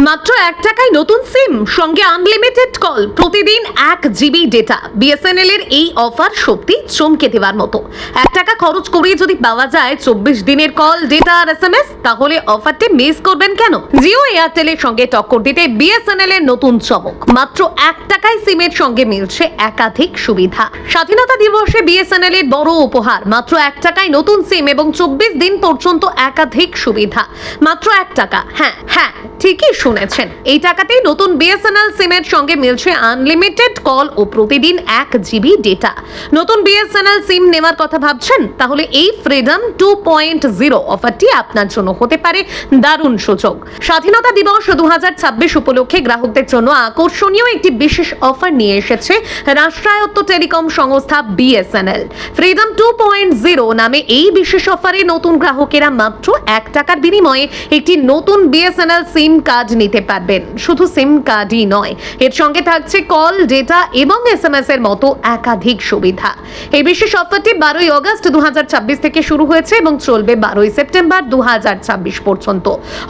মাত্র 1 টাকায় নতুন সিম সঙ্গে আনলিমিটেড কল, প্রতিদিন 1 জিবি ডেটা। বিএসএনএল এর এই অফার সত্যি চমকে দেওয়ার মতো। 1 টাকা খরচ করে যদি পাওয়া যায় 24 দিনের কল, ডেটা আর এসএমএস, তাহলে অফারটি মিস করবেন কেন? জিও এয়ারটেলের সঙ্গে টক্কর দিতে বিএসএনএল এর নতুন চমক। মাত্র 1 টাকায় সিমের সঙ্গে মিলছে একাধিক সুবিধা। স্বাধীনতা দিবসে বিএসএনএল এর বড় উপহার, মাত্র 1 টাকায় নতুন সিম এবং 24 দিন পর্যন্ত একাধিক সুবিধা। মাত্র 1 টাকা। হ্যাঁ, ঠিকই শুনেছেন, এই টাকাতেই নতুন বিএসএনএল সিমের সঙ্গে মিলছে আনলিমিটেড কল ও প্রতিদিন 1 জিবি ডেটা। নতুন বিএসএনএল সিম নেওয়ার কথা ভাবছেন? তাহলে এই ফ্রিডম 2.0 অফারটি আপনার জন্য হতে পারে দারুণ সুযোগ। স্বাধীনতা দিবস 2026 উপলক্ষে গ্রাহকদের জন্য আকর্ষণীয় একটি বিশেষ অফার নিয়ে এসেছে রাষ্ট্রায়ত্ত টেলিকম সংস্থা বিএসএনএল। ফ্রিডম 2.0 নামে এই বিশেষ অফারে নতুন গ্রাহকেরা মাত্র 1 টাকার বিনিময়ে একটি নতুন বিএসএনএল সিম কার্ড নিতে পারবেন। শুধু সিম কার্ডই নয়, এর সঙ্গে থাকছে কল, ডেটা এবং এসএমএস এর মতো একাধিক সুবিধা। এই বিশেষ অফারটি 12 আগস্ট 2026 থেকে শুরু হয়েছে এবং চলবে 12 সেপ্টেম্বর 2026 পর্যন্ত।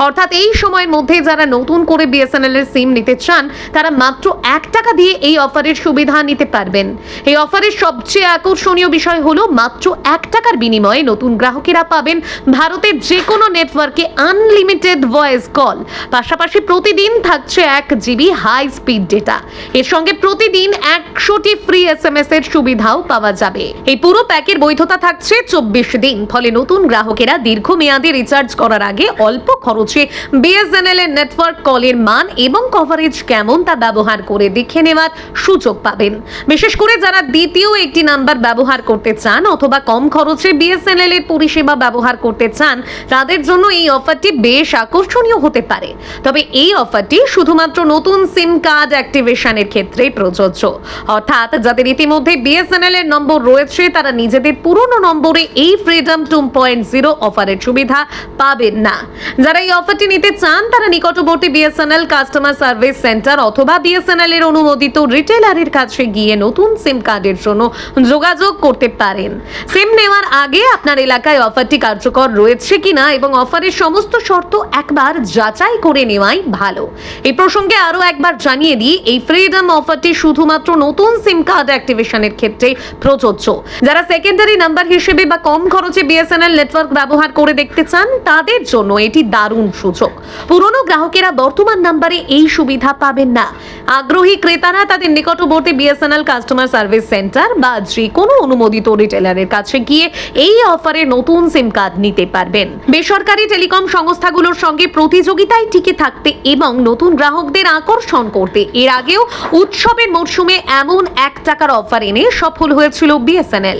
অর্থাৎ এই সময়ের মধ্যে যারা নতুন করে বিএসএনএল এর সিম নিতে চান, তারা মাত্র 1 টাকা দিয়ে এই অফারের সুবিধা নিতে পারবেন। এই অফারের সবচেয়ে আকর্ষণীয় বিষয় হলো মাত্র 1 টাকার বিনিময়ে নতুন গ্রাহকেরা পাবেন ভারতের যে কোনো নেটওয়ার্কে আনলিমিটেড ভয়েস কল, পাশাপাশি প্রতিদিন থাকছে 1 জিবি হাই স্পিড ডেটা। এর সঙ্গে প্রতিদিন 100টি ফ্রি এসএমএস এর সুবিধাও পাওয়া যাবে। এই পুরো প্যাকের বৈধতা থাকছে 24 দিন। ফলে নতুন গ্রাহকেরা দীর্ঘমেয়াদী রিচার্জ করার আগে অল্প খরচে বিএসএনএল এর নেটওয়ার্ক কলের মান এবং কভারেজ কেমন তা ব্যবহার করে দেখে নেওয়ার সুযোগ পাবেন। বিশেষ করে যারা দ্বিতীয় একটি নাম্বার ব্যবহার করতে চান অথবা কম খরচে বিএসএনএল এর পরিষেবা ব্যবহার করতে চান, তাদের জন্য এই অফারটি বেশ আকর্ষণীয় হতে পারে। তবে এই অফারটি শুধুমাত্র নতুন সিম কার্ড অ্যাক্টিভেশনের ক্ষেত্রে প্রযোজ্য। অর্থাৎ যাদের ইতিমধ্যে বিএসএনএল এর নম্বর রয়েছে, তারা নিজেদের পুরনো নম্বরে এই ফ্রিডম 2.0 অফারের সুবিধা পাবেন না। যারা এই অফারটি নিতে চান, তারা নিকটবর্তী বিএসএনএল কাস্টমার সার্ভিস সেন্টার অথবা বিএসএনএল এর অনুমোদিত রিটেলারের কাছে গিয়ে নতুন সিম কার্ডের জন্য যোগাযোগ করতে পারেন। সিম নেওয়ার আগে আপনার এলাকায় অফারটি কার্যকর রয়েছে কিনা এবং অফারের সমস্ত শর্ত একবার যাচাই করে নেওয়াই ভালো। এই প্রসঙ্গে আরো একবার জানিয়ে দিই, এই ফ্রিডম অফারটি শুধুমাত্র নতুন সিম কার্ড অ্যাক্টিভেশনের ক্ষেত্রে প্রযোজ্য। যারা সেকেন্ডারি নাম্বার হিসেবে বা কম খরচে বিএসএনএল নেটওয়ার্ক ব্যবহার করে দেখতে চান, তাদের জন্য এটি দারুণ সুযোগ। পুরনো গ্রাহকেরা বর্তমান নাম্বারে এই সুবিধা পাবেন না। আগ্রহী ক্রেতারা তাদের নিকটবর্তী বিএসএনএল কাস্টমার সার্ভিস সেন্টার বা যে কোনো অনুমোদিত রিটেলারের কাছে গিয়ে এই অফারে নতুন সিম কার্ড নিতে পারবেন। বেসরকারি টেলিকম সংস্থাগুলোর সঙ্গে প্রতিযোগিতায় টিকে থাকতে এবং নতুন গ্রাহকদের আকর্ষণ করতে এর আগেও উৎসবের মরশুমে এমন 1 টাকার অফার এনে সফল হয়েছিল বিএসএনএল।